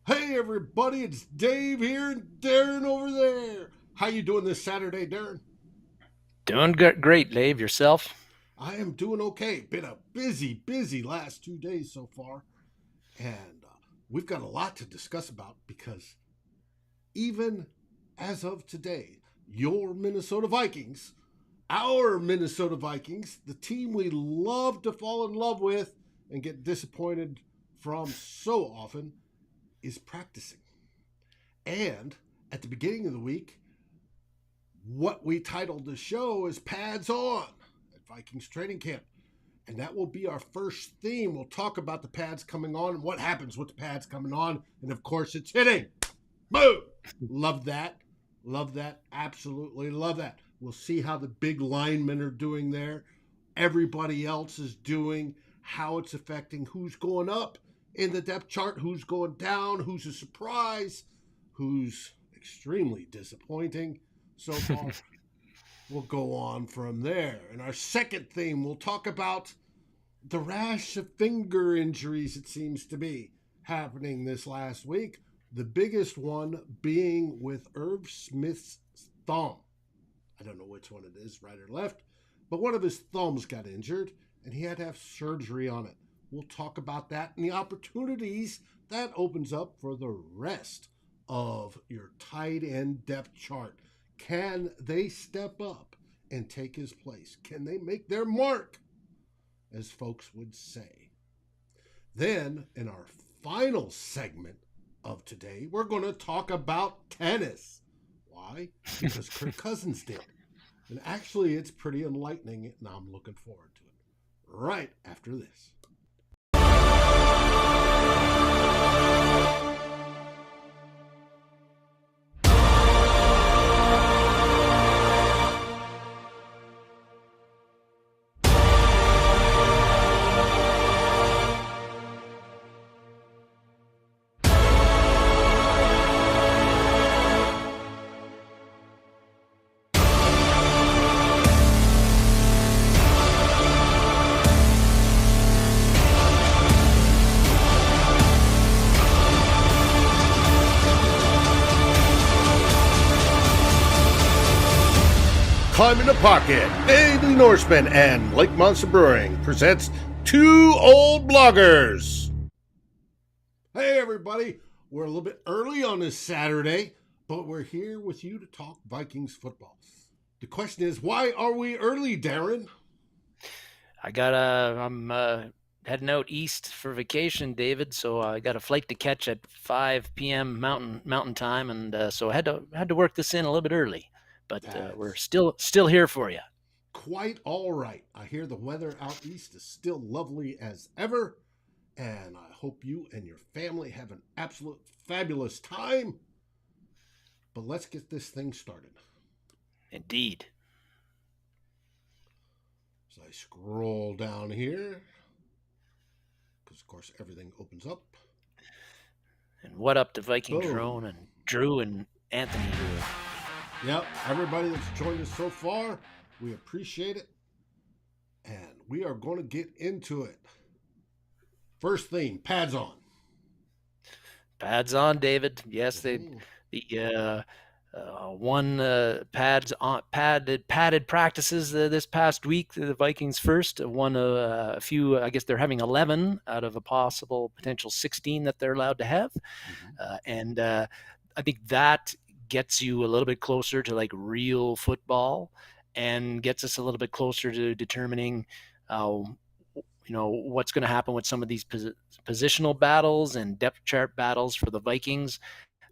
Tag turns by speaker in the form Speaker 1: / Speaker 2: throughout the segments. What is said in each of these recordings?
Speaker 1: Hey everybody, it's Dave here and Darren over there. How you doing this Saturday, Darren?
Speaker 2: Doing great, Dave. Yourself?
Speaker 1: I am doing okay. Been a busy last 2 days so far, and we've got a lot to discuss about because even as of today, your Minnesota Vikings, our Minnesota Vikings, the team we love to fall in love with and get disappointed from so often, is practicing. And at the beginning of the week, what we titled the show is Pads On at Vikings training camp. And that will be our first theme. We'll talk about the pads coming on and what happens with the pads coming on. And of course, it's hitting. Boom! Love that. Love that. Absolutely love that. We'll see how the big linemen are doing there. Everybody else is doing, how it's affecting who's going up in the depth chart, who's going down, who's a surprise, who's extremely disappointing so far. We'll go on from there. In our second theme, we'll talk about the rash of finger injuries it seems to be happening this last week. The biggest one being with Irv Smith's thumb. I don't know which one it is, right or left, but one of his thumbs got injured and he had to have surgery on it. We'll talk about that and the opportunities that opens up for the rest of your tight end depth chart. Can they step up and take his place? Can they make their mark, as folks would say? Then, in our final segment of today, we're going to talk about tennis. Why? Because Kirk Cousins did. And actually, it's pretty enlightening, and I'm looking forward to it. Right after this. Climb in the Pocket, Daily Norseman, and Lake Monster Brewing presents Two Old Bloggers. Hey everybody, we're a little bit early on this Saturday, but we're here with you to talk Vikings football. The question is, why are we early, Darren?
Speaker 2: I'm heading out east for vacation, David. So I got a flight to catch at 5 p.m. Mountain time, and so I had to work this in a little bit early. But we're
Speaker 1: That's
Speaker 2: still here for you.
Speaker 1: quite all right. I hear the weather out east is still lovely as ever, and I hope you and your family have an absolute fabulous time. But let's get this thing started.
Speaker 2: Indeed.
Speaker 1: So I scroll down here, because of course everything opens up.
Speaker 2: And what up to Viking
Speaker 1: Boom.
Speaker 2: Drone and Drew and Anthony here?
Speaker 1: Yep, everybody that's joined us so far, we appreciate it. And we are going to get into it. First theme, pads on.
Speaker 2: Pads on, David. Yes, the padded practices this past week. The Vikings first won a few. I guess they're having 11 out of a possible potential 16 that they're allowed to have, and I think that gets you a little bit closer to like real football, and gets us a little bit closer to determining what's going to happen with some of these positional battles and depth chart battles for the Vikings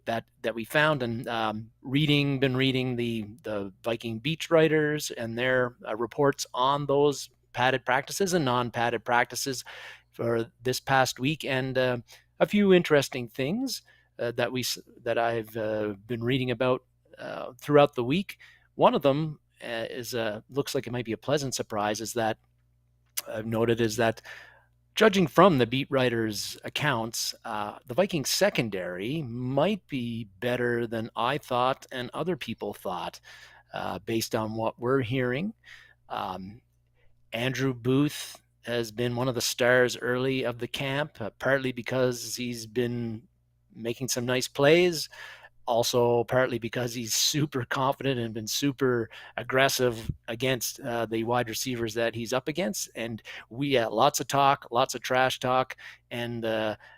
Speaker 2: that we found. And been reading the Viking beach writers and their reports on those padded practices and non-padded practices for this past week, and a few interesting things that I've been reading about throughout the week. One of them looks like it might be a pleasant surprise, is that I've noted is that, judging from the beat writers' accounts, the Vikings secondary might be better than I thought and other people thought, based on what we're hearing. Andrew Booth has been one of the stars early of the camp, partly because he's been making some nice plays, also partly because he's super confident and been super aggressive against the wide receivers that he's up against. And we lots of talk, lots of trash talk, and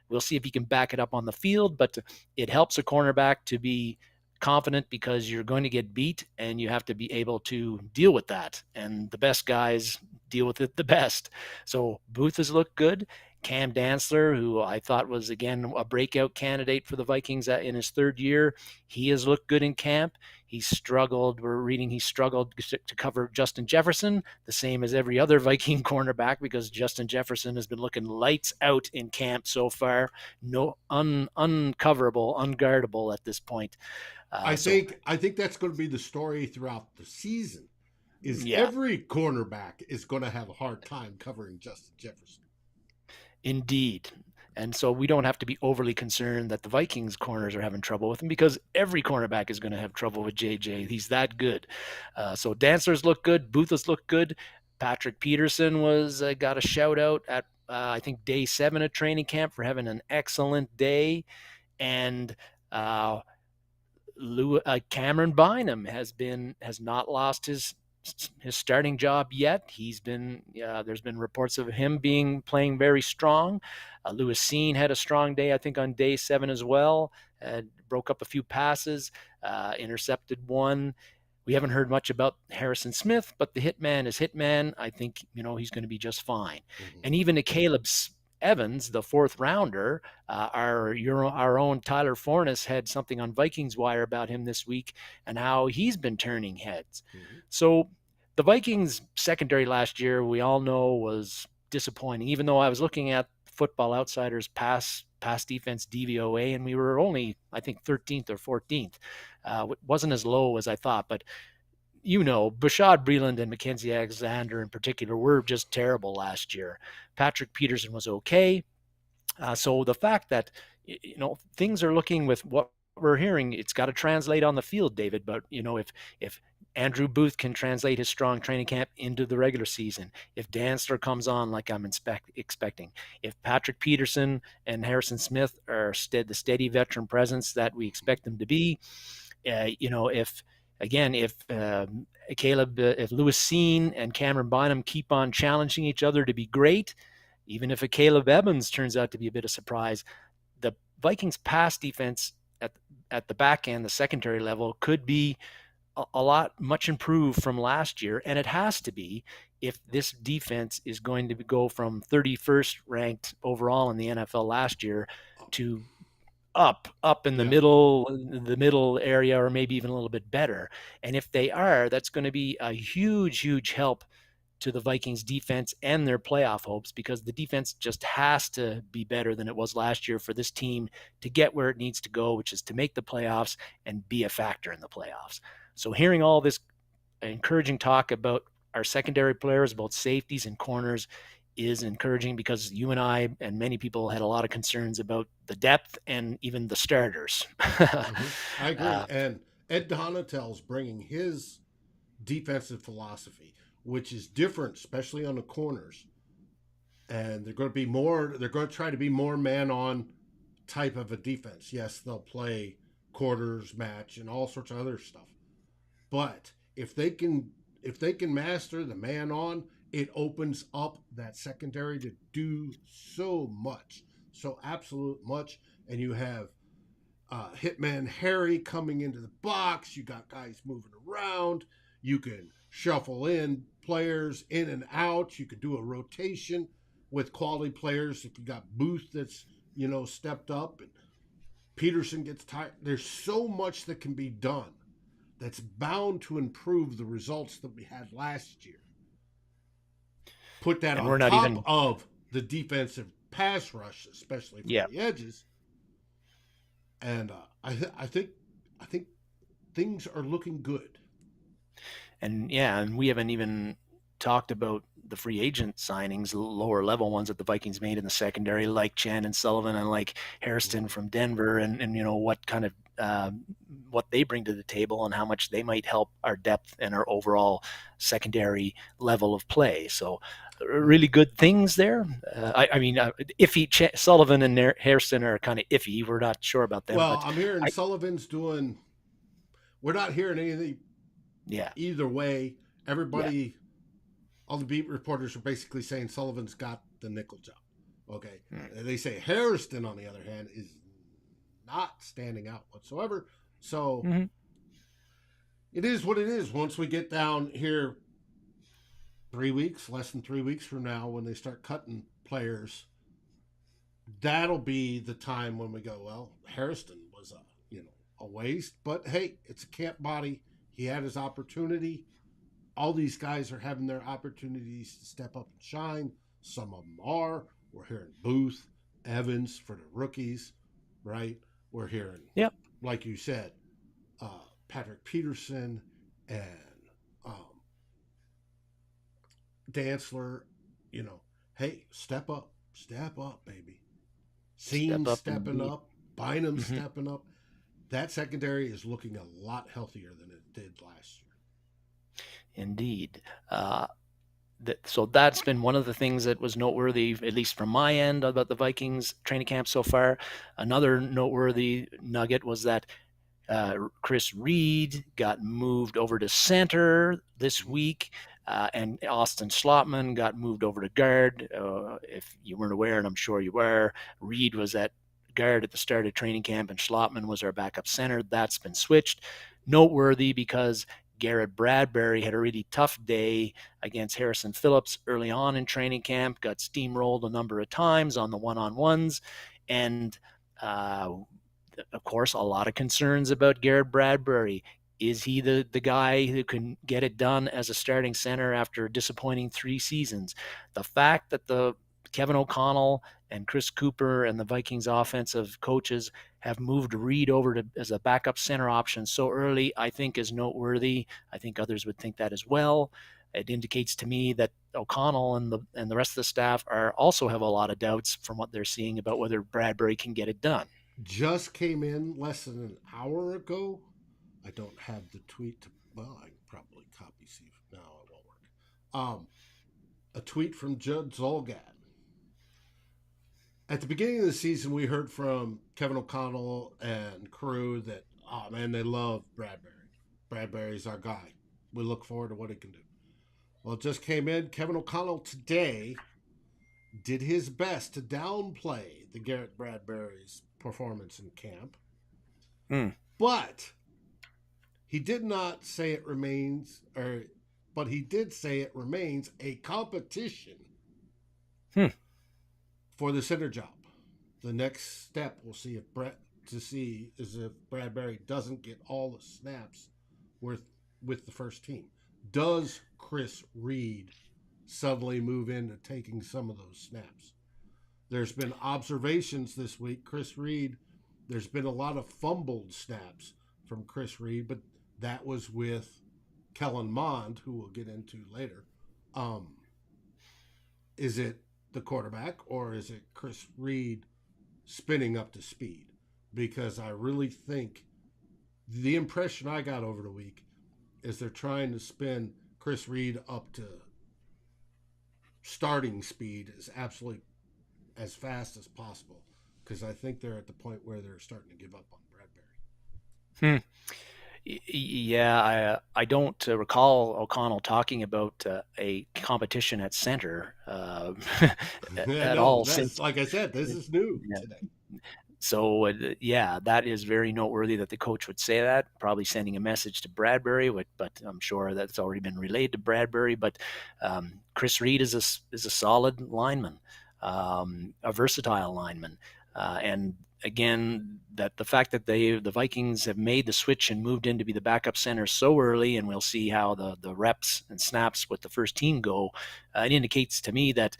Speaker 2: we'll see if he can back it up on the field. But it helps a cornerback to be confident because you're going to get beat and you have to be able to deal with that. And the best guys deal with it the best. So Booth has looked good. Cam Dantzler, who I thought was, again, a breakout candidate for the Vikings in his third year, he has looked good in camp. He struggled. We're reading he struggled to cover Justin Jefferson, the same as every other Viking cornerback, because Justin Jefferson has been looking lights out in camp so far. No, uncoverable, unguardable at this point.
Speaker 1: I think that's going to be the story throughout the season. Is
Speaker 2: Yeah,
Speaker 1: every cornerback is going to have a hard time covering Justin Jefferson.
Speaker 2: indeed. And so we don't have to be overly concerned that the Vikings corners are having trouble with him, because every cornerback is going to have trouble with JJ. He's that good. So Dancers look good. Boothas look good. Patrick Peterson was got a shout out at I think day 7 of training camp for having an excellent day. And uh, Cameron Bynum has not lost his starting job yet. He's been there's been reports of him playing very strong. Lewis Seen had a strong day, I think, on day 7 as well. Broke up a few passes, intercepted one. We haven't heard much about Harrison Smith, but the hitman is hitman. I think he's going to be just fine.
Speaker 1: Mm-hmm.
Speaker 2: And even to Caleb Evans, the 4th rounder, our own Tyler Fornes had something on Vikings Wire about him this week and how he's been turning heads.
Speaker 1: Mm-hmm.
Speaker 2: So the Vikings secondary last year, we all know, was disappointing. Even though I was looking at Football Outsiders pass defense DVOA, and we were only, I think, 13th or 14th. It wasn't as low as I thought, but Bashad Breeland and Mackenzie Alexander in particular were just terrible last year. Patrick Peterson was okay. So the fact that things are looking, with what we're hearing, it's got to translate on the field, David. But if Andrew Booth can translate his strong training camp into the regular season, if Dantzler comes on like I'm expecting, if Patrick Peterson and Harrison Smith are the steady veteran presence that we expect them to be, if if Lewis Seen and Cameron Bynum keep on challenging each other to be great, even if a Caleb Evans turns out to be a bit of surprise, the Vikings pass defense at the back end, the secondary level, could be much improved from last year. And it has to be, if this defense is going to go from 31st ranked overall in the NFL last year to up in the middle area, or maybe even a little bit better. And if they are, that's going to be a huge help to the Vikings defense and their playoff hopes, because the defense just has to be better than it was last year for this team to get where it needs to go, which is to make the playoffs and be a factor in the playoffs. So hearing all this encouraging talk about our secondary players, both safeties and corners, is encouraging, because you and I and many people had a lot of concerns about the depth and even the starters.
Speaker 1: I agree. And Ed Donatell's bringing his defensive philosophy, which is different, especially on the corners. And they're going to try to be more man on type of a defense. Yes, they'll play quarters, match, and all sorts of other stuff. But if they can master the man on, it opens up that secondary to do so much, so absolute much. And you have Hitman Harry coming into the box. You got guys moving around. You can shuffle in players in and out. You could do a rotation with quality players. If you got Booth that's stepped up, and Peterson gets tired, there's so much that can be done that's bound to improve the results that we had last year. Put that on top of the defensive pass rush, especially from the edges, and I think things are looking good.
Speaker 2: And we haven't even talked about the free agent signings, lower level ones that the Vikings made in the secondary, like Chan and Sullivan and like Hairston from Denver, and what kind of what they bring to the table and how much they might help our depth and our overall secondary level of play. So really good things there. Iffy. Sullivan and Hairston are kind of iffy. We're not sure about them,
Speaker 1: Well,
Speaker 2: but
Speaker 1: I'm hearing Sullivan's doing. We're not hearing anything
Speaker 2: yeah,
Speaker 1: either way.
Speaker 2: yeah,
Speaker 1: Everybody, all the beat reporters are basically saying Sullivan's got the nickel job. Okay. They say Hairston, on the other hand, is not standing out whatsoever. So it is what it is. Once we get down here 3 weeks, less than 3 weeks from now, when they start cutting players, that'll be the time when we go, well, Hairston was a waste, but hey, it's a camp body. He had his opportunity. All these guys are having their opportunities to step up and shine. Some of them are. We're hearing Booth, Evans for the rookies, right? We're hearing,
Speaker 2: yep,
Speaker 1: like you said, Patrick Peterson and Dantzler. Hey, step up, baby. Seams stepping up, Bynum stepping up. That secondary is looking a lot healthier than it did last year.
Speaker 2: Indeed. So that's been one of the things that was noteworthy, at least from my end, about the Vikings training camp so far. Another noteworthy nugget was that Chris Reed got moved over to center this week, and Austin Schlottman got moved over to guard. If you weren't aware, and I'm sure you were, Reed was at guard at the start of training camp, and Schlottman was our backup center. That's been switched. Noteworthy because Garrett Bradbury had a really tough day against Harrison Phillips early on in training camp, got steamrolled a number of times on the one-on-ones, and of course, a lot of concerns about Garrett Bradbury. Is he the guy who can get it done as a starting center after a disappointing 3 seasons? The fact that the Kevin O'Connell and Chris Cooper and the Vikings offensive coaches have moved Reed over to as a backup center option so early, I think is noteworthy. I think others would think that as well. It indicates to me that O'Connell and the rest of the staff also have a lot of doubts from what they're seeing about whether Bradbury can get it done.
Speaker 1: Just came in less than an hour ago. I don't have the tweet. Well, I can probably copy. See if no, it won't work. A tweet from Judd Zolgad. At the beginning of the season, we heard from Kevin O'Connell and crew that, oh man, they love Bradbury. Bradbury's our guy. We look forward to what he can do. Well, it just came in. Kevin O'Connell today did his best to downplay the Garrett Bradbury's performance in camp. But he did not say it remains, but he did say it remains a competition for the center job. The next step we'll see is if Bradbury doesn't get all the snaps with the first team. Does Chris Reed suddenly move into taking some of those snaps? There's been observations this week. Chris Reed, there's been a lot of fumbled snaps from Chris Reed, but that was with Kellen Mond, who we'll get into later. Is it the quarterback or is it Chris Reed spinning up to speed? Because I really think the impression I got over the week is they're trying to spin Chris Reed up to starting speed as fast as possible, because I think they're at the point where they're starting to give up on Bradbury.
Speaker 2: Yeah, I don't recall O'Connell talking about a competition at center at all. Since,
Speaker 1: like I said, this is new today.
Speaker 2: So, that is very noteworthy that the coach would say that, probably sending a message to Bradbury, but I'm sure that's already been relayed to Bradbury. But Chris Reed is a solid lineman, a versatile lineman. And again, that the fact that the Vikings have made the switch and moved in to be the backup center so early, and we'll see how the reps and snaps with the first team go, it indicates to me that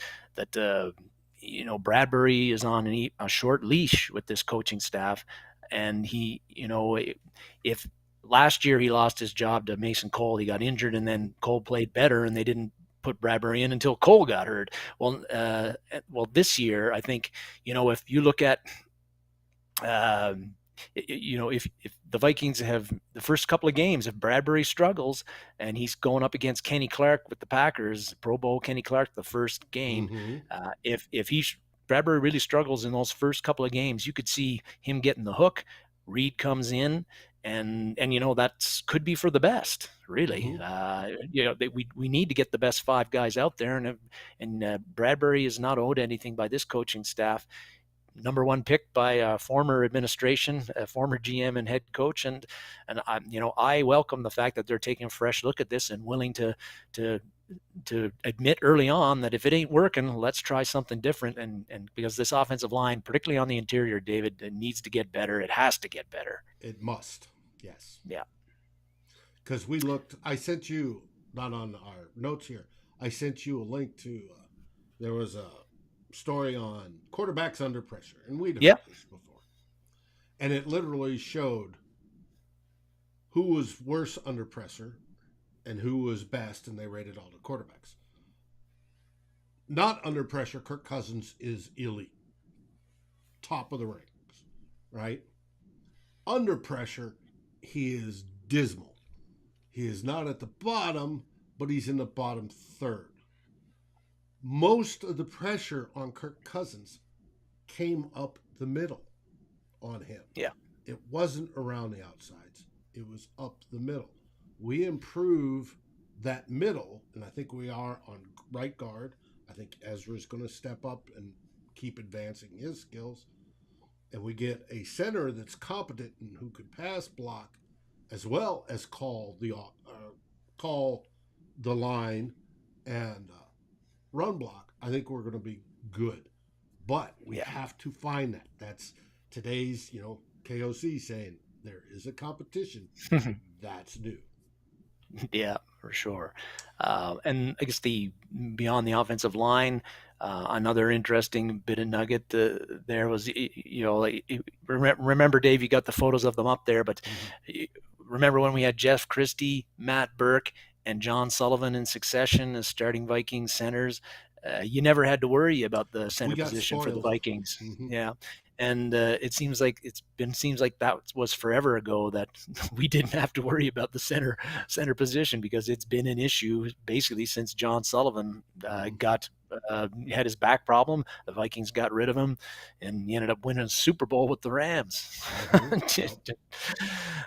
Speaker 2: Bradbury is on a short leash with this coaching staff. And he, if last year he lost his job to Mason Cole, he got injured, and then Cole played better and they didn't put Bradbury in until Cole got hurt. Well, this year, I think, if you look at, um, if the Vikings have the first couple of games, if Bradbury struggles and he's going up against Kenny Clark with the Packers, Pro Bowl Kenny Clark, the first game,
Speaker 1: Mm-hmm.
Speaker 2: if Bradbury really struggles in those first couple of games, you could see him getting the hook. Reed comes in, and that could be for the best, really. We need to get the best five guys out there, and Bradbury is not owed anything by this coaching staff. Number one pick by a former administration, a former GM and head coach, and I welcome the fact that they're taking a fresh look at this and willing to admit early on that if it ain't working, let's try something different. And because this offensive line, particularly on the interior, David, it needs to get better. It has to get better.
Speaker 1: It must. Yes.
Speaker 2: Yeah.
Speaker 1: Because I sent you, not on our notes here, I sent you a link to, there was a story on quarterbacks under pressure, and we'd heard this before, and it literally showed who was worse under pressure and who was best, and they rated all the quarterbacks. Not under pressure, Kirk Cousins is elite, top of the ranks, right? Under pressure, he is dismal. He is not at the bottom, but he's in the bottom third. Most of the pressure on Kirk Cousins came up the middle on him.
Speaker 2: Yeah.
Speaker 1: It wasn't around the outsides. It was up the middle. We improve that middle, and I think we are on right guard. I think Ezra's going to step up and keep advancing his skills. And we get a center that's competent and who could pass block as well as call the line and run block. I think we're going to be good, but we have to find that. That's today's, KOC saying there is a competition. That's new.
Speaker 2: Yeah, for sure. And I guess beyond the offensive line, another interesting bit of nugget there was, remember, Dave, you got the photos of them up there, but remember when we had Jeff Christie, Matt Burke, and John Sullivan in succession as starting Vikings centers? You never had to worry about the center position for the Vikings.
Speaker 1: Mm-hmm.
Speaker 2: Yeah. And it seems like that was forever ago that we didn't have to worry about the center position, because it's been an issue basically since John Sullivan had his back problem. The Vikings got rid of him, and he ended up winning a Super Bowl with the Rams.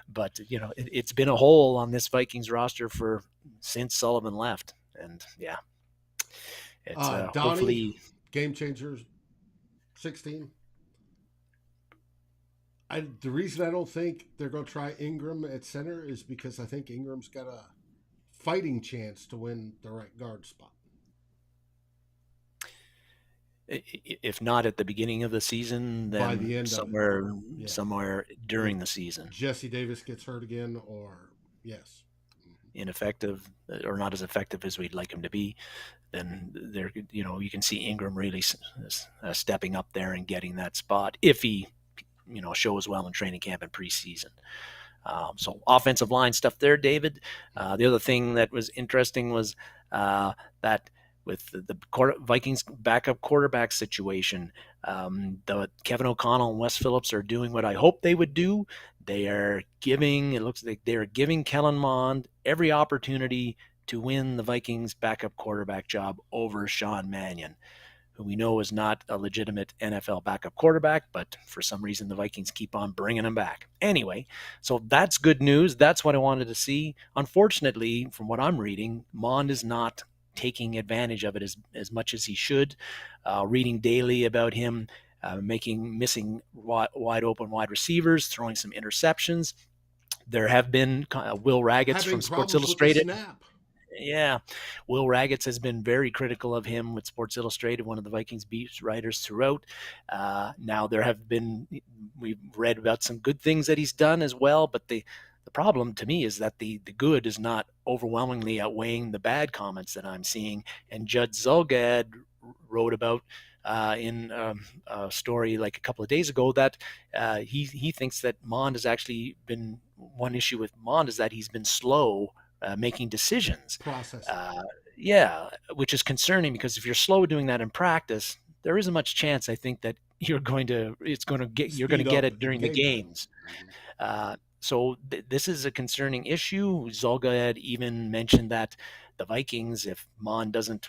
Speaker 2: But it's been a hole on this Vikings roster since Sullivan left, and it's
Speaker 1: Donnie,
Speaker 2: hopefully
Speaker 1: game changer 16. The reason I don't think they're going to try Ingram at center is because I think Ingram's got a fighting chance to win the right guard spot.
Speaker 2: If not at the beginning of the season, then by the end somewhere during the season.
Speaker 1: Jesse Davis gets hurt again, or
Speaker 2: ineffective or not as effective as we'd like him to be, then you can see Ingram really stepping up there and getting that spot if he shows well in training camp and preseason. So offensive line stuff there, David. The other thing that was interesting was that with the Vikings backup quarterback situation, Kevin O'Connell and Wes Phillips are doing what I hope they would do. It looks like they're giving Kellen Mond every opportunity to win the Vikings backup quarterback job over Sean Mannion, who we know is not a legitimate NFL backup quarterback, but for some reason the Vikings keep on bringing him back. Anyway, so that's good news. That's what I wanted to see. Unfortunately, from what I'm reading, Mond is not taking advantage of it as much as he should. Reading daily about him missing wide open wide receivers, throwing some interceptions. There have been Will Raggets from Sports Illustrated. Yeah, Will Raggets has been very critical of him with Sports Illustrated, one of the Vikings beat writers throughout. Now we've read about some good things that he's done as well, but the problem to me is that the good is not overwhelmingly outweighing the bad comments that I'm seeing. And Judd Zulgad wrote about in a story like a couple of days ago that he thinks that Mond has actually been, one issue with Mond is that he's been slow making decisions. Yeah, which is concerning because if you're slow doing that in practice, there isn't much chance, I think, that you're going to you're going to
Speaker 1: Speed
Speaker 2: get
Speaker 1: up
Speaker 2: it
Speaker 1: in
Speaker 2: during the
Speaker 1: game time.
Speaker 2: games. So this is a concerning issue. Zolga had even mentioned that the Vikings, if Mon doesn't,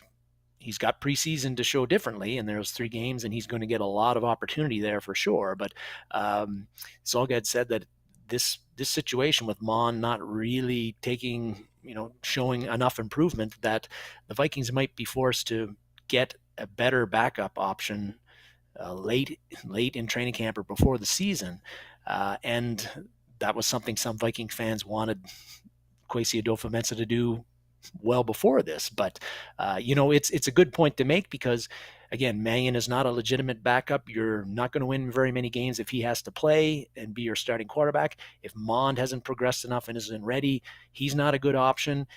Speaker 2: he's got preseason to show differently, and there's 3 games, and he's going to get a lot of opportunity there for sure. But Zolga had said that this situation with Mon not really taking, showing enough improvement, that the Vikings might be forced to get a better backup option late in training camp or before the season, and that was something some Viking fans wanted Kwesi Adolfo-Mensah to do well before this. But it's a good point to make because, again, Mannion is not a legitimate backup. You're not going to win very many games if he has to play and be your starting quarterback. If Mond hasn't progressed enough and isn't ready, he's not a good option.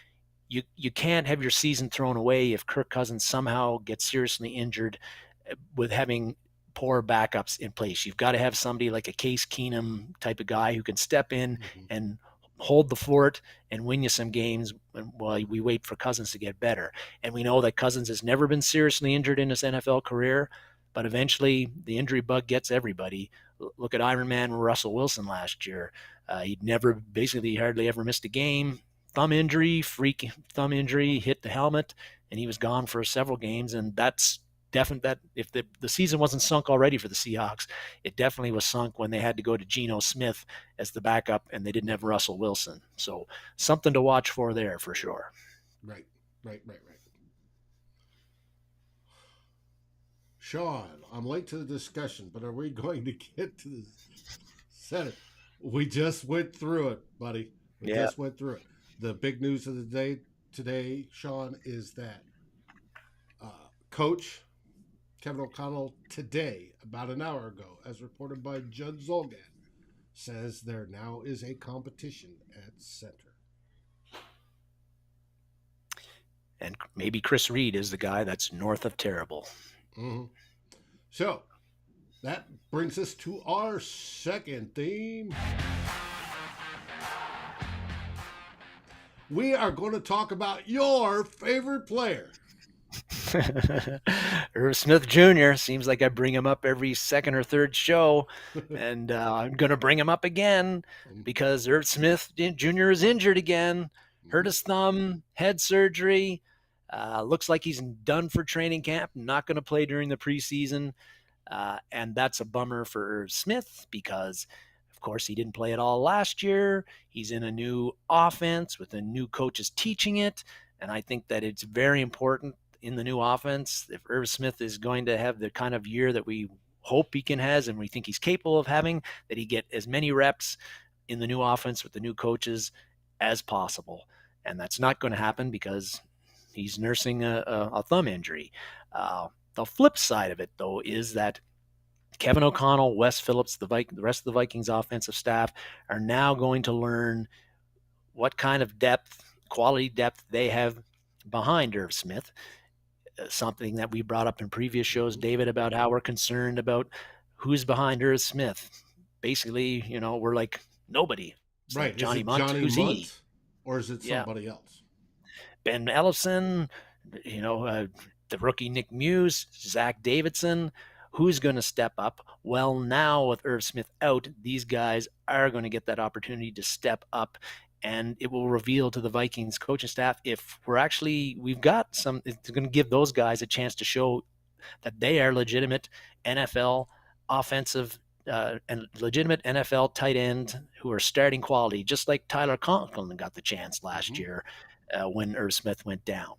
Speaker 2: You can't have your season thrown away if Kirk Cousins somehow gets seriously injured with having poor backups in place. You've got to have somebody like a Case Keenum type of guy who can step in and hold the fort and win you some games while we wait for Cousins to get better. And we know that Cousins has never been seriously injured in his NFL career, but eventually the injury bug gets everybody. Look at Iron Man Russell Wilson last year. He'd never, basically hardly ever missed a game. Freak thumb injury, hit the helmet, and he was gone for several games. And that's definite that if the season wasn't sunk already for the Seahawks, it definitely was sunk when they had to go to Geno Smith as the backup and they didn't have Russell Wilson. So something to watch for there for sure.
Speaker 1: Right. Sean, I'm late to the discussion, but are we going to get to the Senate? We just went through it, buddy. We just went through it. The big news of the day today, Sean, is that Coach Kevin O'Connell today, about an hour ago, as reported by Judd Zolgad, says there now is a competition at center.
Speaker 2: And maybe Chris Reed is the guy that's north of terrible.
Speaker 1: Mm-hmm. So that brings us to our second theme. We are going to talk about your favorite player.
Speaker 2: Irv Smith Jr. Seems like I bring him up every second or third show, and I'm going to bring him up again because Irv Smith Jr. is injured again, hurt his thumb, head surgery. Looks like he's done for training camp, not going to play during the preseason, and that's a bummer for Irv Smith because, of course, he didn't play at all last year. He's in a new offense with the new coaches teaching it, and I think that it's very important in the new offense, if Irv Smith is going to have the kind of year that we hope he can has and we think he's capable of having, that he get as many reps in the new offense with the new coaches as possible. And that's not going to happen because he's nursing a thumb injury. The flip side of it, though, is that Kevin O'Connell, Wes Phillips, the rest of the Vikings offensive staff are now going to learn what kind of quality depth they have behind Irv Smith. Something that we brought up in previous shows, David, about how we're concerned about who's behind Irv Smith. Basically, we're like nobody. It's
Speaker 1: right.
Speaker 2: Like Johnny
Speaker 1: is it
Speaker 2: Munt.
Speaker 1: Johnny
Speaker 2: Who's
Speaker 1: Munt,
Speaker 2: he?
Speaker 1: or is it somebody else?
Speaker 2: Ben Ellison, the rookie Nick Muse, Zach Davidson. Who's going to step up? Well, now with Irv Smith out, these guys are going to get that opportunity to step up, and it will reveal to the Vikings coaching staff if we've got some. It's going to give those guys a chance to show that they are legitimate NFL offensive and legitimate NFL tight end who are starting quality, just like Tyler Conklin got the chance last year when Irv Smith went down.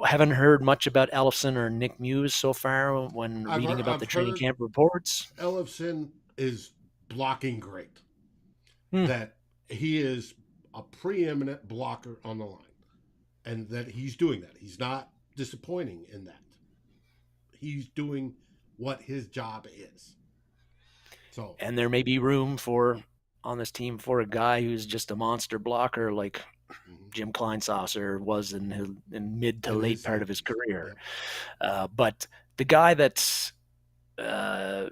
Speaker 2: Haven't heard much about Ellison or Nick Muse so far when reading about the training camp reports.
Speaker 1: Ellison is blocking great. That he is a preeminent blocker on the line, and that he's doing that. He's not disappointing in that. He's doing what his job is. So,
Speaker 2: and there may be room on this team for a guy who's just a monster blocker like Jim Kleinsaucer was in mid to late part of his career. Yep. But the guy that's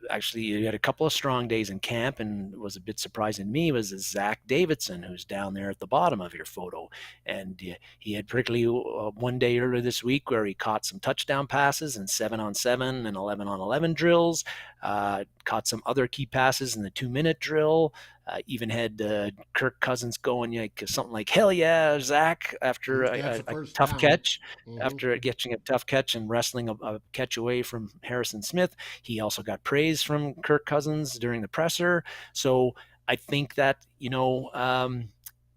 Speaker 2: actually, he had a couple of strong days in camp, and was a bit surprising to me was Zach Davidson, who's down there at the bottom of your photo. And he had particularly one day earlier this week where he caught some touchdown passes in 7-on-7 and 11-on-11 drills, caught some other key passes in the 2-minute drill, even had Kirk Cousins going like something like, hell yeah, Zach, after
Speaker 1: That's a
Speaker 2: a
Speaker 1: first
Speaker 2: tough
Speaker 1: down.
Speaker 2: catch, after catching a tough catch and wrestling a catch away from Harrison Smith. He also got praise from Kirk Cousins during the presser. So I think that,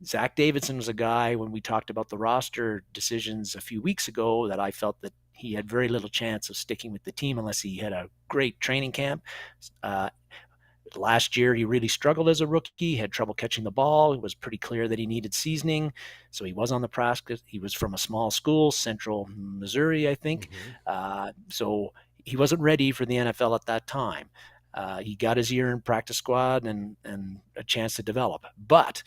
Speaker 2: Zach Davidson was a guy, when we talked about the roster decisions a few weeks ago, that I felt that he had very little chance of sticking with the team unless he had a great training camp. Last year, he really struggled as a rookie, had trouble catching the ball. It was pretty clear that he needed seasoning. So he was on the practice. He was from a small school, Central Missouri, I think. So he wasn't ready for the NFL at that time. He got his year in practice squad and a chance to develop. But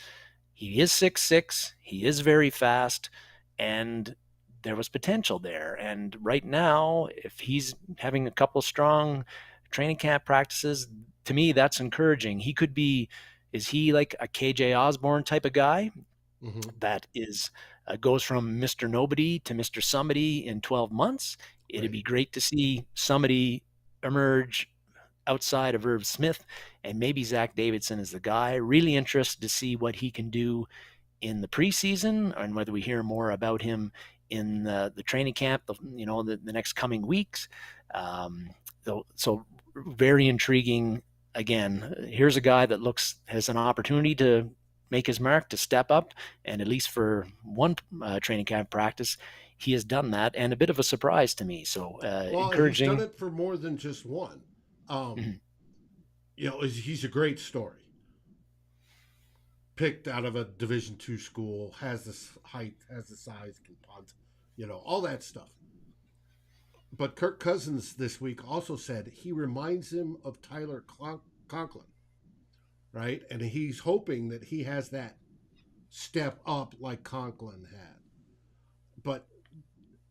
Speaker 2: he is 6'6". He is very fast, and there was potential there. And right now, if he's having a couple of strong training camp practices, to me, that's encouraging. He could be, is he like a KJ Osborne type of guy that is goes from Mr. Nobody to Mr. Somebody in 12 months? It'd be great to see somebody emerge outside of Irv Smith, and maybe Zach Davidson is the guy. Really interested to see what he can do in the preseason, and whether we hear more about him in the training camp, the next coming weeks. So very intriguing. Again, here's a guy that has an opportunity to make his mark, to step up, and at least for one training camp practice, he has done that, and a bit of a surprise to me. So encouraging.
Speaker 1: He's done it for more than just one. He's a great story. Picked out of a Division II school, has the height, has the size, can punt, all that stuff. But Kirk Cousins this week also said he reminds him of Tyler Conklin, right? And he's hoping that he has that step up like Conklin had. But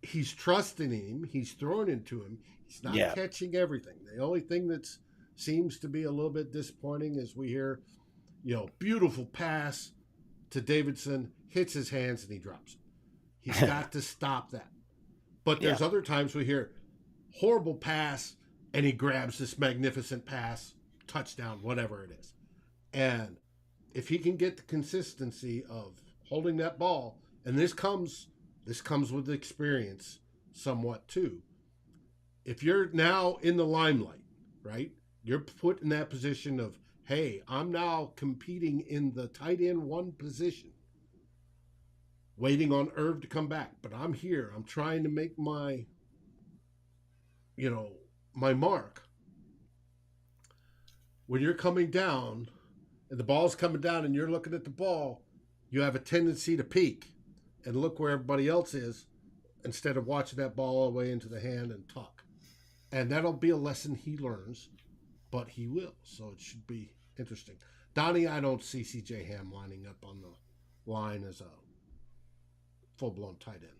Speaker 1: he's trusting him. He's throwing into him. He's not catching everything. The only thing that seems to be a little bit disappointing is we hear, beautiful pass to Davidson, hits his hands, and he drops it. He's got to stop that. But there's other times we hear horrible pass, and he grabs this magnificent pass, touchdown, whatever it is. And if he can get the consistency of holding that ball, and this comes with experience somewhat too. If you're now in the limelight, right? You're put in that position of, hey, I'm now competing in the tight end 1 position, waiting on Irv to come back. But I'm here. I'm trying to make my mark. When you're coming down and the ball's coming down and you're looking at the ball, you have a tendency to peek and look where everybody else is instead of watching that ball all the way into the hand and tuck. And that'll be a lesson he learns, but he will. So it should be interesting. Donnie, I don't see C.J. Ham lining up on the line as a full-blown tight end.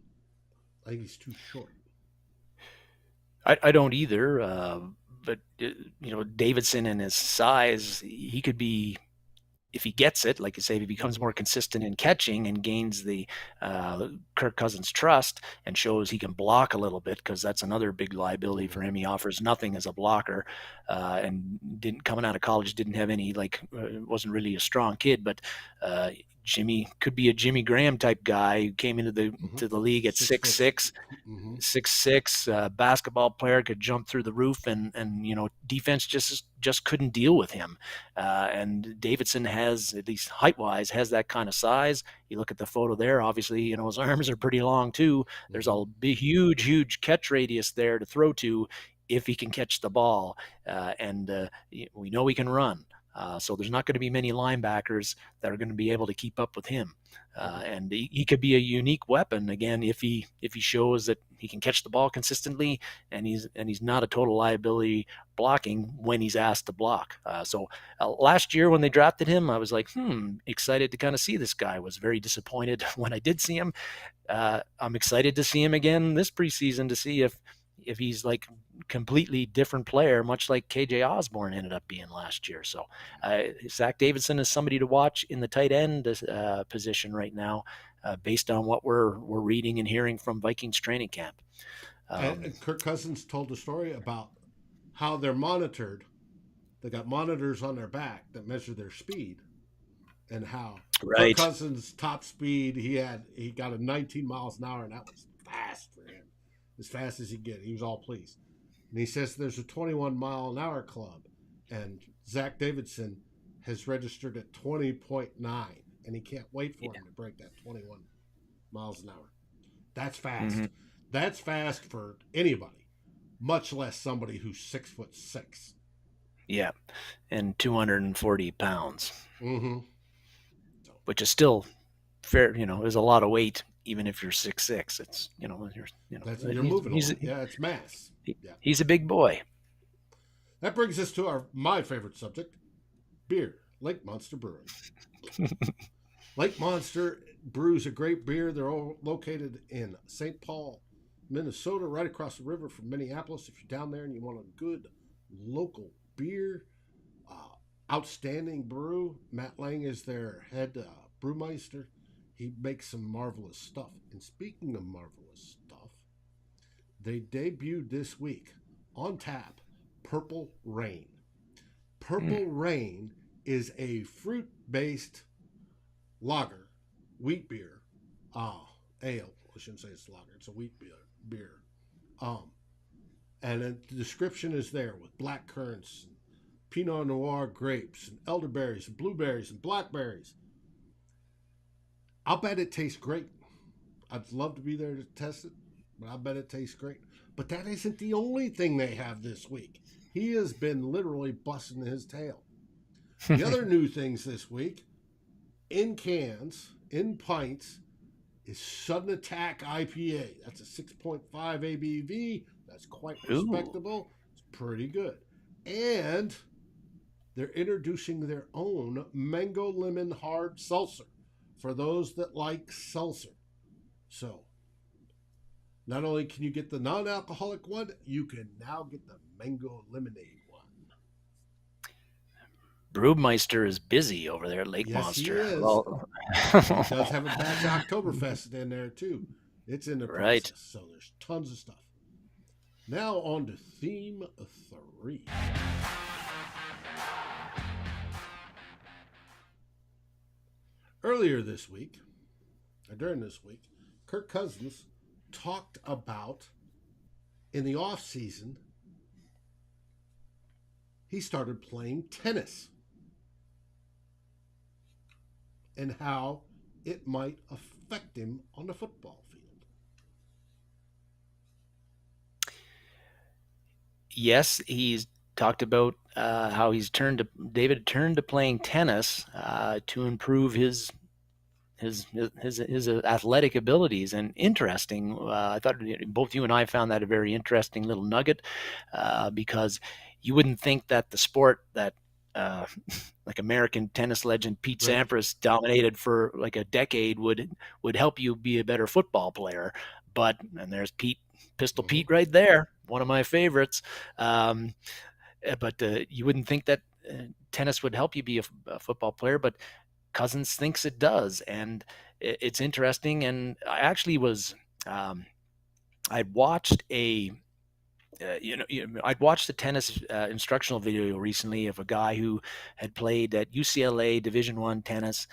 Speaker 1: I think he's too short.
Speaker 2: I don't either. But, Davidson and his size, he could be, if he gets it, like you say, if he becomes more consistent in catching and gains the Kirk Cousins trust and shows he can block a little bit, because that's another big liability for him. He offers nothing as a blocker, and coming out of college, didn't have any, wasn't really a strong kid, but Jimmy could be a Jimmy Graham type guy who came into the league at 6'6", 6'6", basketball player, could jump through the roof, and defense just couldn't deal with him. And Davidson has, at least height wise, has that kind of size. You look at the photo there, obviously, his arms are pretty long too. There's a big, huge catch radius there to throw to if he can catch the ball. And we know he can run. So there's not going to be many linebackers that are going to be able to keep up with him. And he could be a unique weapon, again, if he shows that he can catch the ball consistently, and he's not a total liability blocking when he's asked to block. So last year when they drafted him, I was like, excited to kind of see this guy. Was very disappointed when I did see him. I'm excited to see him again this preseason, to see if if he's like completely different player, much like KJ Osborne ended up being last year. So Zach Davidson is somebody to watch in the tight end position right now, based on what we're reading and hearing from Vikings training camp.
Speaker 1: And Kirk Cousins told a story about how they're monitored. They got monitors on their back that measure their speed, and how Kirk
Speaker 2: Right.
Speaker 1: Cousins' top speed, he got a 19 miles an hour, and that was fast for him, as fast as he could get. He was all pleased. And he says there's a 21-mile-an-hour club, and Zach Davidson has registered at 20.9, and he can't wait for him to break that 21 miles an hour. That's fast. Mm-hmm. That's fast for anybody, much less somebody who's 6'6".
Speaker 2: Yeah, and 240 pounds,
Speaker 1: mm-hmm.
Speaker 2: which is still fair. Is a lot of weight, even if you're 6'6". It's you're
Speaker 1: moving. It's mass.
Speaker 2: He's a big boy.
Speaker 1: That brings us to my favorite subject: beer. Lake Monster Brewing. Lake Monster brews a great beer. They're all located in St. Paul, Minnesota, right across the river from Minneapolis. If you're down there and you want a good local beer, outstanding brew. Matt Lang is their head brewmeister. He makes some marvelous stuff. And speaking of marvelous stuff, they debuted this week on tap Purple Rain. Purple Rain is a fruit-based lager, wheat beer, ale. I shouldn't say it's lager. It's a wheat beer. And the description is there with black currants, and Pinot Noir grapes, and elderberries, and blueberries, and blackberries. I'll bet it tastes great. I'd love to be there to test it, but I bet it tastes great. But that isn't the only thing they have this week. He has been literally busting his tail. The other new things this week, in cans, in pints, is Sudden Attack IPA. That's a 6.5 ABV. That's quite respectable. Ooh. It's pretty good. And they're introducing their own mango lemon hard seltzer for those that like seltzer. So, not only can you get the non-alcoholic one, you can now get the mango lemonade one.
Speaker 2: Brewmeister is busy over there at Lake Monster.
Speaker 1: Yes, he is. Well, he does have a batch Oktoberfest in there, too. It's in the process, right. So there's tons of stuff. Now on to Theme 3. Earlier this week, or during this week, Kirk Cousins talked about, in the offseason, he started playing tennis and how it might affect him on the football field.
Speaker 2: Yes, he's talked about how David turned to playing tennis to improve his athletic abilities. And interesting, I thought both you and I found that a very interesting little nugget, because you wouldn't think that the sport that like American tennis legend Pete Sampras dominated for like a decade would help you be a better football player. And there's Pistol Pete right there, one of my favorites. But you wouldn't think that tennis would help you be a football player, but Cousins thinks it does. And it's interesting. And I actually was, I'd watched I'd watched the tennis instructional video recently of a guy who had played at UCLA Division I tennis.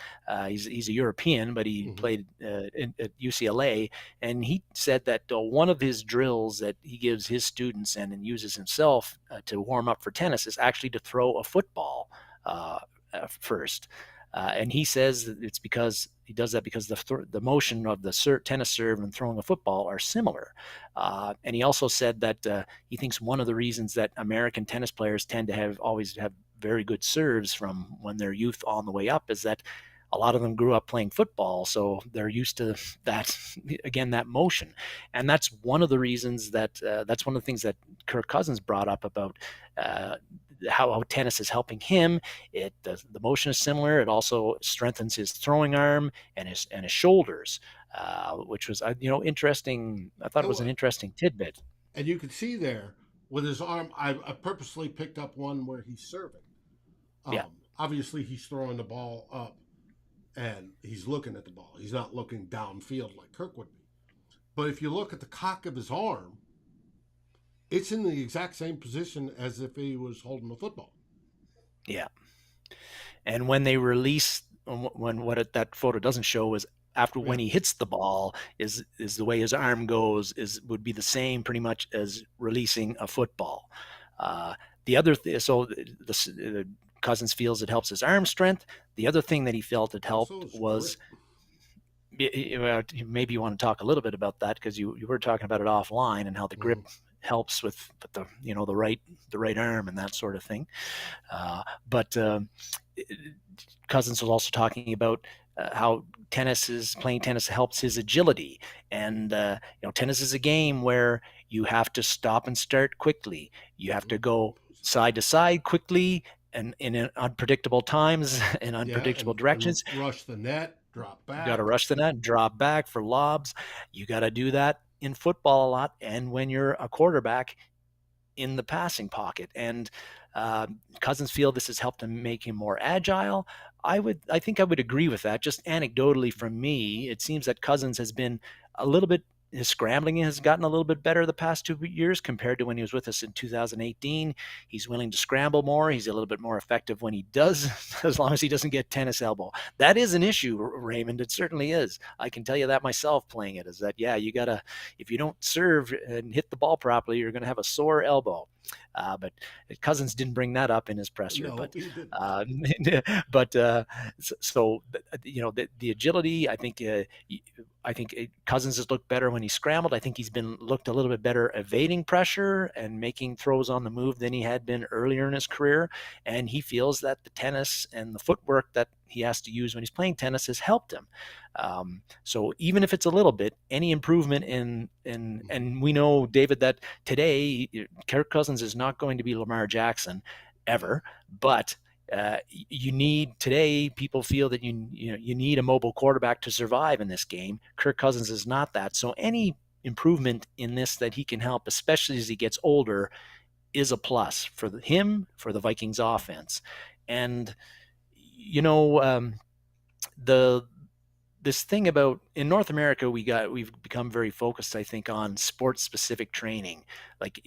Speaker 2: He's a European, but he played at UCLA, and he said that one of his drills that he gives his students and uses himself to warm up for tennis is actually to throw a football first. And he says that it's because he does that because the motion of the tennis serve and throwing a football are similar. And he also said that he thinks one of the reasons that American tennis players tend to always have very good serves from when they're youth on the way up is that a lot of them grew up playing football, so they're used to that, again, that motion. And that's one of the reasons that's one of the things that Kirk Cousins brought up about how tennis is helping him. The motion is similar. It also strengthens his throwing arm and his shoulders, which was interesting. I thought it was an interesting tidbit.
Speaker 1: And you can see there with his arm, I purposely picked up one where he's serving.
Speaker 2: Yeah.
Speaker 1: Obviously, he's throwing the ball up and he's looking at the ball. He's not looking downfield like Kirk would be. But if you look at the cock of his arm, it's in the exact same position as if he was holding the football.
Speaker 2: Yeah. And when they release, that photo doesn't show is after when he hits the ball is the way his arm goes would be the same pretty much as releasing a football. The other so the Cousins feels it helps his arm strength. The other thing that he felt it helped was maybe you want to talk a little bit about that because you were talking about it offline and how the grip helps with the the right arm and that sort of thing. But Cousins was also talking about how playing tennis helps his agility, and tennis is a game where you have to stop and start quickly. You have to go side to side quickly and in unpredictable times and unpredictable directions.
Speaker 1: And rush the net, drop back.
Speaker 2: You got to rush the net, drop back for lobs. You got to do that in football a lot, and when you're a quarterback in the passing pocket. And Cousins feel this has helped him make him more agile. I think I would agree with that. Just anecdotally from me, it seems that Cousins has been a little bit his scrambling has gotten a little bit better the past 2 years compared to when he was with us in 2018. He's willing to scramble more. He's a little bit more effective when he does, as long as he doesn't get tennis elbow. That is an issue, Raymond. It certainly is. I can tell you that myself playing it is that, yeah, you got to, if you don't serve and hit the ball properly, you're going to have a sore elbow. But Cousins didn't bring that up in his presser.
Speaker 1: No,
Speaker 2: but
Speaker 1: he didn't.
Speaker 2: The agility, I think Cousins has looked better when he scrambled. I think he's looked a little bit better evading pressure and making throws on the move than he had been earlier in his career. And he feels that the tennis and the footwork that he has to use when he's playing tennis has helped him. So even if it's a little bit, any improvement and we know, David, that today Kirk Cousins is not going to be Lamar Jackson ever, but you need today. People feel that you need a mobile quarterback to survive in this game. Kirk Cousins is not that. So any improvement in this that he can help, especially as he gets older, is a plus for him, for the Vikings offense. And this thing about in North America, we've become very focused, I think, on sports specific training. Like,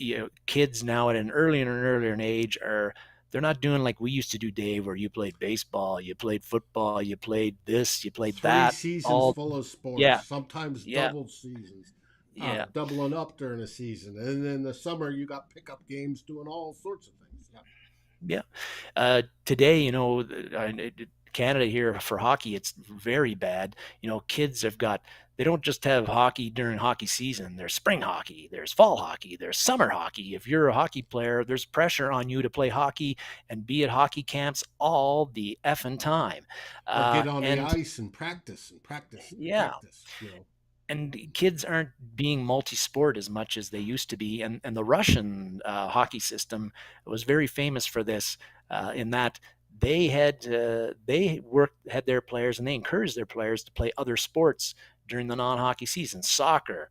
Speaker 2: kids now at an earlier age they're not doing like we used to do, Dave, where you played baseball, you played football, you played this, you played that.
Speaker 1: 3 seasons full of sports, sometimes double seasons. Doubling up during a season. And then the summer you got pickup games doing all sorts of things.
Speaker 2: Today, Canada here for hockey, it's very bad. Kids they don't just have hockey during hockey season. There's spring hockey, there's fall hockey, there's summer hockey. If you're a hockey player, there's pressure on you to play hockey and be at hockey camps all the effing time.
Speaker 1: Or get on the ice and practice.
Speaker 2: And kids aren't being multi-sport as much as they used to be. And the Russian hockey system was very famous for this, in that they had their players and they encouraged their players to play other sports during the non-hockey season, soccer,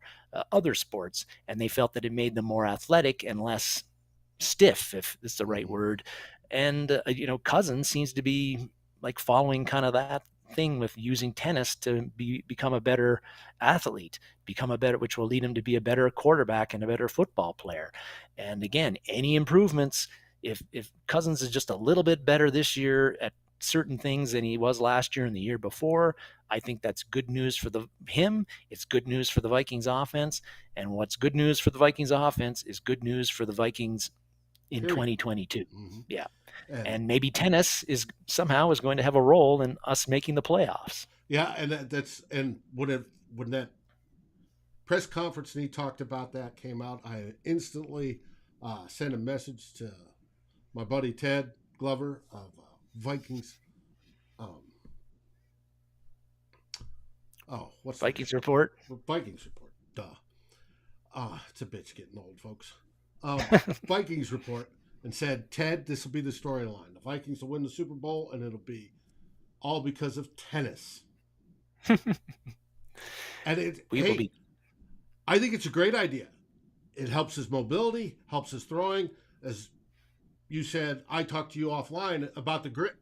Speaker 2: other sports, and they felt that it made them more athletic and less stiff, if it's the right word. And Cousins seems to be like following kind of that thing with using tennis to become a better athlete, which will lead him to be a better quarterback and a better football player. And again, any improvements, if Cousins is just a little bit better this year at certain things than he was last year and the year before, I think that's good news for him. It's good news for the Vikings offense. And what's good news for the Vikings offense is good news for the Vikings in 2022.
Speaker 1: Mm-hmm.
Speaker 2: Yeah. And maybe tennis is going to have a role in us making the playoffs.
Speaker 1: Yeah. And when that press conference and he talked about that came out, I instantly sent a message to my buddy Ted Glover of Vikings. What's
Speaker 2: Vikings Report?
Speaker 1: Vikings Report. Duh. It's a bitch getting old, folks. Vikings Report, and said, Ted, this will be the storyline. The Vikings will win the Super Bowl, and it'll be all because of tennis. And I think it's a great idea. It helps his mobility, helps his throwing. As you said, I talked to you offline about the grip.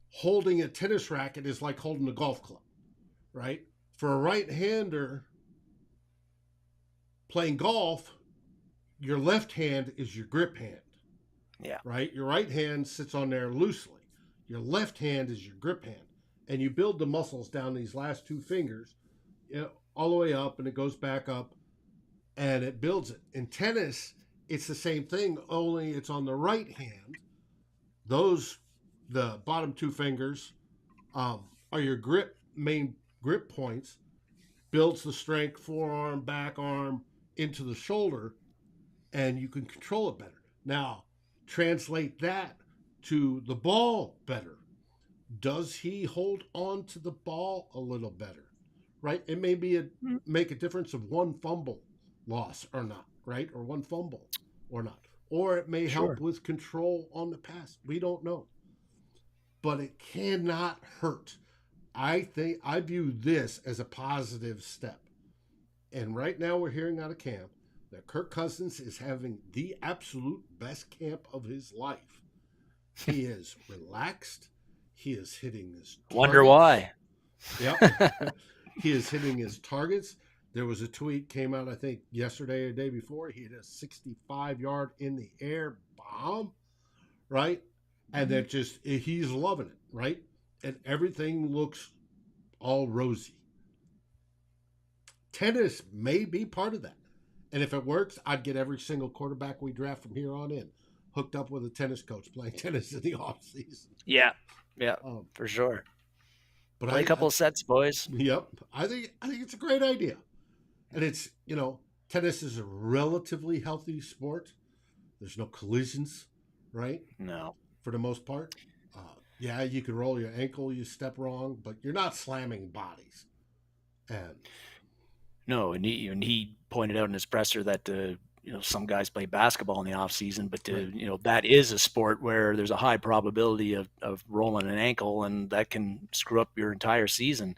Speaker 1: Holding a tennis racket is like holding a golf club, right? For a right-hander playing golf, your left hand is your grip hand.
Speaker 2: Yeah.
Speaker 1: Right? Your right hand sits on there loosely. Your left hand is your grip hand. And you build the muscles down these last two fingers, all the way up, and it goes back up, and it builds it. In tennis, it's the same thing, only it's on the right hand. The bottom two fingers, are your main grip points, builds the strength, forearm, back arm, into the shoulder, and you can control it better. Now, translate that to the ball better. Does he hold on to the ball a little better? Right? It may make a difference of one fumble loss or not, right? Or one fumble or not. Or it may help with control on the pass. We don't know. But it cannot hurt. I view this as a positive step. And right now we're hearing out of camp that Kirk Cousins is having the absolute best camp of his life. He is relaxed. He is hitting his targets.
Speaker 2: Wonder why.
Speaker 1: Yep. He is hitting his targets. There was a tweet came out, I think, yesterday or the day before. He hit a 65-yard in the air bomb, right? And that he's loving it, right? And everything looks all rosy. Tennis may be part of that. And if it works, I'd get every single quarterback we draft from here on in hooked up with a tennis coach playing tennis in the offseason.
Speaker 2: Yeah, for sure. But play a couple of sets, boys.
Speaker 1: Yep. I think it's a great idea. And it's, tennis is a relatively healthy sport. There's no collisions, right?
Speaker 2: No.
Speaker 1: For the most part. Yeah, you can roll your ankle, you step wrong, but you're not slamming bodies. And
Speaker 2: he pointed out in his presser that some guys play basketball in the off season, but that is a sport where there's a high probability of rolling an ankle, and that can screw up your entire season.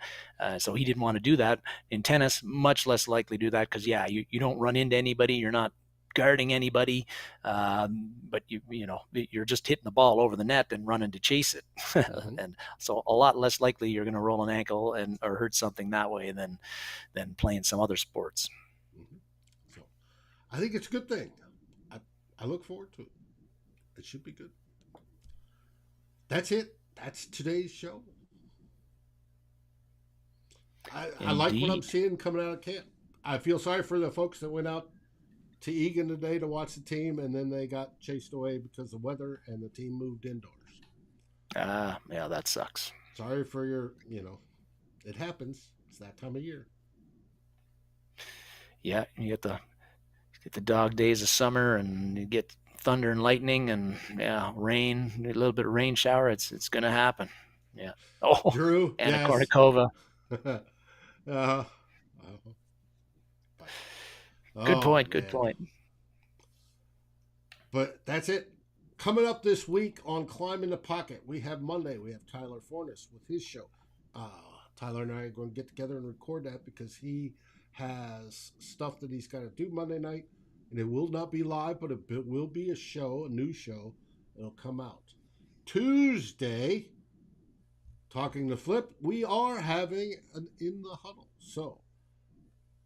Speaker 2: So he didn't want to do that. In tennis, much less likely to do that because you don't run into anybody, you're not guarding anybody, but you're just hitting the ball over the net and running to chase it. Mm-hmm. And so a lot less likely you're going to roll an ankle or hurt something that way than playing some other sports.
Speaker 1: Mm-hmm. So I think it's a good thing. I look forward to it. It should be good. That's it. That's today's show. I like what I'm seeing coming out of camp. I feel sorry for the folks that went out to Egan today to watch the team, and then they got chased away because of weather, and the team moved indoors.
Speaker 2: Yeah, that sucks.
Speaker 1: Sorry for your, it happens. It's that time of year.
Speaker 2: Yeah, you get the dog days of summer, and you get thunder and lightning, and rain, a little bit of rain shower. It's gonna happen. Yeah. Oh,
Speaker 1: Drew,
Speaker 2: and
Speaker 1: yes.
Speaker 2: Kournikova. Good point. Good point.
Speaker 1: But that's it. Coming up this week on Climb in the Pocket, we have Monday. We have Tyler Fornes with his show. Tyler and I are going to get together and record that because he has stuff that he's got to do Monday night. And it will not be live, but it will be a show, a new show. It'll come out. Tuesday, talking to Flip, we are having an In the Huddle. So,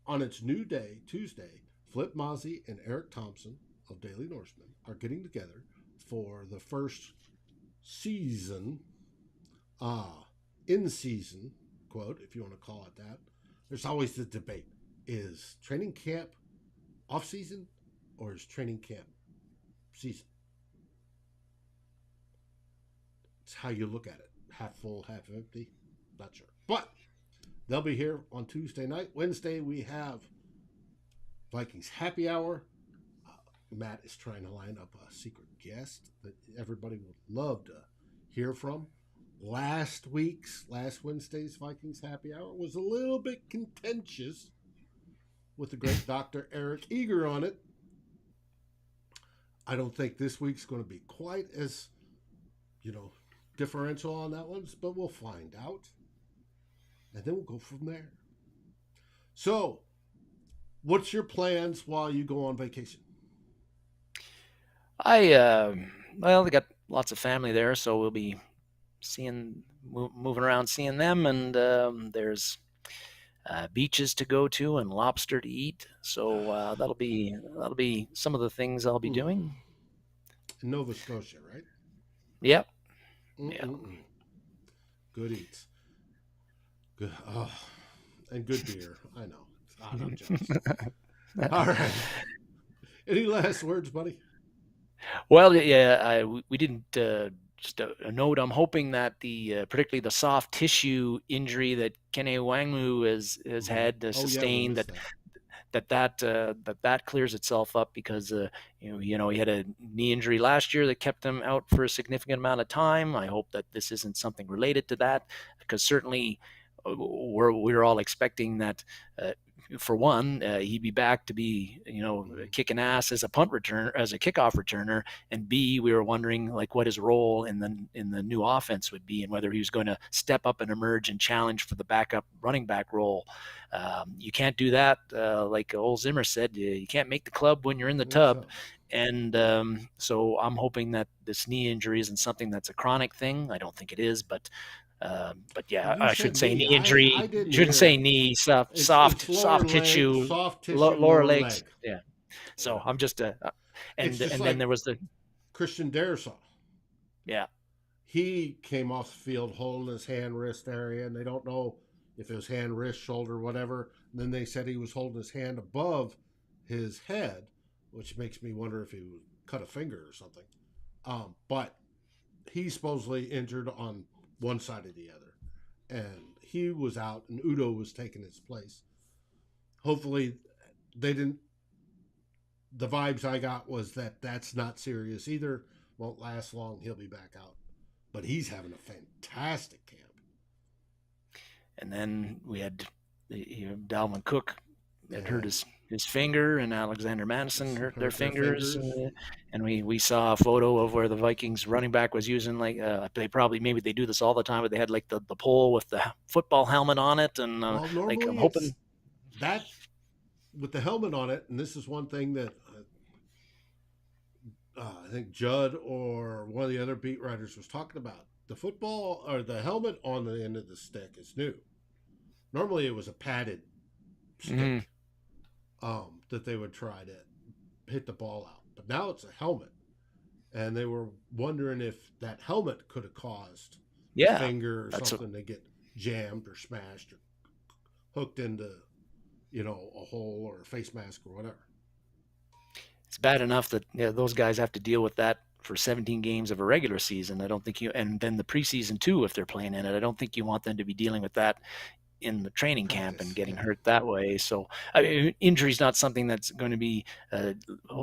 Speaker 1: on its new day, Tuesday, Flip Mozzie and Eric Thompson of Daily Norseman are getting together for the first season, in-season, quote, if you want to call it that. There's always the debate. Is training camp off-season or is training camp season? It's how you look at it. Half full, half empty. Not sure. But they'll be here on Tuesday night. Wednesday, we have Vikings Happy Hour. Matt is trying to line up a secret guest that everybody would love to hear from. Last Wednesday's Vikings Happy Hour was a little bit contentious with the great Dr. Eric Eager on it. I don't think this week's going to be quite as, differential on that one, but we'll find out. And then we'll go from there. So, What's your plans while you go on vacation?
Speaker 2: Well, they got lots of family there, so we'll be moving around, seeing them, and there's beaches to go to and lobster to eat. So that'll be some of the things I'll be
Speaker 1: Mm.
Speaker 2: doing.
Speaker 1: In Nova Scotia, right?
Speaker 2: Yep. Yeah.
Speaker 1: Mm-mm-mm. Good eats. Good. Oh, and good beer. I know. I'm jealous. All right. Any last words, buddy?
Speaker 2: Well, yeah, we didn't. Just a note. I'm hoping that particularly the soft tissue injury that Kene Wangmu has
Speaker 1: Mm-hmm.
Speaker 2: had
Speaker 1: Oh yeah, we
Speaker 2: sustained,
Speaker 1: missed that.
Speaker 2: that clears itself up, because he had a knee injury last year that kept him out for a significant amount of time. I hope that this isn't something related to that, because certainly we're all expecting that. For one, he'd be back to be,
Speaker 1: Mm-hmm.
Speaker 2: kicking ass as a kickoff returner, and B, we were wondering like what his role in the new offense would be, and whether he was going to step up and emerge and challenge for the backup running back role. You can't do that, like old Zimmer said. You can't make the club when you're in the
Speaker 1: That's
Speaker 2: tub.
Speaker 1: so.
Speaker 2: And so I'm hoping that this knee injury isn't something that's a chronic thing. I don't think it is, but yeah,
Speaker 1: You
Speaker 2: I
Speaker 1: said
Speaker 2: should say
Speaker 1: knee.
Speaker 2: knee
Speaker 1: I
Speaker 2: injury.
Speaker 1: didn't
Speaker 2: Shouldn't
Speaker 1: hear
Speaker 2: say
Speaker 1: it.
Speaker 2: knee.
Speaker 1: It's lower
Speaker 2: Soft
Speaker 1: leg,
Speaker 2: tissue,
Speaker 1: soft tissue,
Speaker 2: lower
Speaker 1: lower
Speaker 2: legs.
Speaker 1: leg.
Speaker 2: Yeah. So
Speaker 1: Yeah.
Speaker 2: I'm just
Speaker 1: It's just
Speaker 2: and then
Speaker 1: like
Speaker 2: there was the
Speaker 1: Christian Darrisaw.
Speaker 2: yeah.
Speaker 1: He came off the field holding his hand wrist area, and they don't know if it was hand, wrist, shoulder, whatever. And then they said he was holding his hand above his head, which makes me wonder if he would cut a finger or something. But he's supposedly injured on one side or the other, and he was out, and Udo was taking his place. Hopefully, they didn't. The vibes I got was that that's not serious either. Won't last long. He'll be back out, but he's having a fantastic camp.
Speaker 2: And then we had Dalvin Cook had hurt
Speaker 1: And
Speaker 2: his finger, and Alexander Madison hurt their
Speaker 1: their
Speaker 2: fingers.
Speaker 1: fingers.
Speaker 2: And we saw a photo of where the Vikings running back was using, like, maybe they do this all the time, but they had like the pole with the football helmet on it, and
Speaker 1: Well,
Speaker 2: like I'm
Speaker 1: normally it's
Speaker 2: hoping.
Speaker 1: that with the helmet on it, and this is one thing that I think Judd or one of the other beat writers was talking about. The football or the helmet on the end of the stick is new. Normally, it was a padded
Speaker 2: Mm-hmm.
Speaker 1: stick that they would try to hit the ball out, but now it's a helmet, and they were wondering if that helmet could have caused the
Speaker 2: Yeah,
Speaker 1: finger or
Speaker 2: that's
Speaker 1: something to get jammed or smashed or hooked into a hole or a face mask or whatever.
Speaker 2: it's bad enough that those guys have to deal with that for 17 games of a regular season. I don't think and then the preseason too, if they're playing in it. I don't think you want them to be dealing with that in the training camp and
Speaker 1: Practice,
Speaker 2: getting
Speaker 1: yeah.
Speaker 2: hurt that way. So injury is not something that's going to be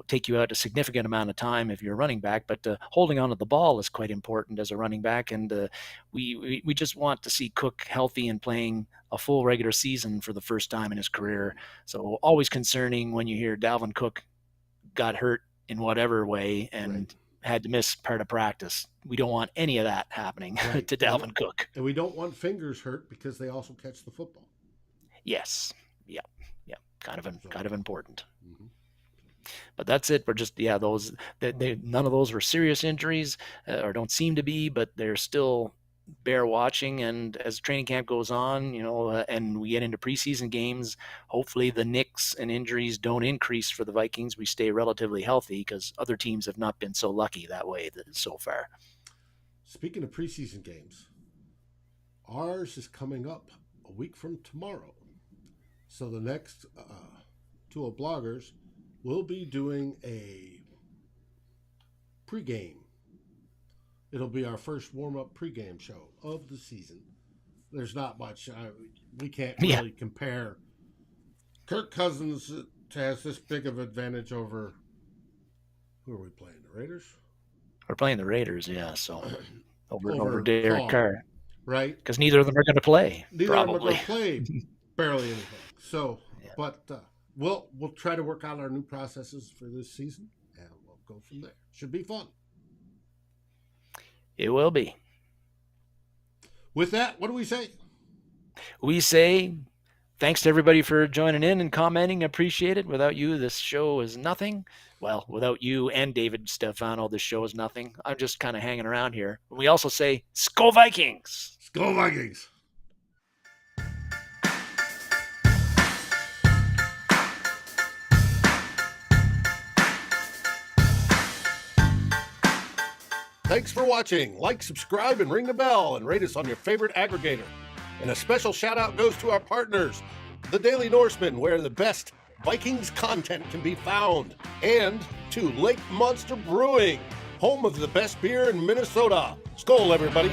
Speaker 2: take you out a significant amount of time if you're a running back, but holding on to the ball is quite important as a running back. And we just want to see Cook healthy and playing a full regular season for the first time in his career. So always concerning when you hear Dalvin Cook got hurt in whatever way and
Speaker 1: Right.
Speaker 2: had to miss part of practice. We don't want any of that happening
Speaker 1: Right.
Speaker 2: to Dalvin Cook.
Speaker 1: And we don't want fingers hurt because they also catch the football.
Speaker 2: Yes. Yeah. Yeah. Kind of important.
Speaker 1: Mm-hmm.
Speaker 2: But that's it. We're just those none of those were serious injuries, or don't seem to be, but they're still bear watching. And as training camp goes on, and we get into preseason games, hopefully the nicks and injuries don't increase for the Vikings. We stay relatively healthy, because other teams have not been so lucky that way so far.
Speaker 1: Speaking of preseason games, ours is coming up a week from tomorrow. So the next two of bloggers will be doing a pregame. It'll be our first warm-up pregame show of the season. There's not much. We can't really compare. Kirk Cousins has this big of advantage over. Who are we playing? The Raiders?
Speaker 2: We're playing the Raiders, yeah. So over
Speaker 1: Over
Speaker 2: Derek
Speaker 1: Carr,
Speaker 2: Carr,
Speaker 1: right?
Speaker 2: because neither of them are going to play.
Speaker 1: Neither of them are
Speaker 2: Probably.
Speaker 1: going to play barely anything. So,
Speaker 2: Yeah.
Speaker 1: but we'll try to work out our new processes for this season, and we'll go from there. Should be fun.
Speaker 2: It will be.
Speaker 1: With that, what do we say?
Speaker 2: We say thanks to everybody for joining in and commenting. Appreciate it. Without you, this show is nothing. Well, without you and David Stefano, this show is nothing. I'm just kind of hanging around here. We also say, Skol Vikings!
Speaker 1: Skol Vikings! Thanks for watching. Like, subscribe, and ring the bell, and rate us on your favorite aggregator. And a special shout out goes to our partners, the Daily Norseman, where the best Vikings content can be found, and to Lake Monster Brewing, home of the best beer in Minnesota. Skol, everybody.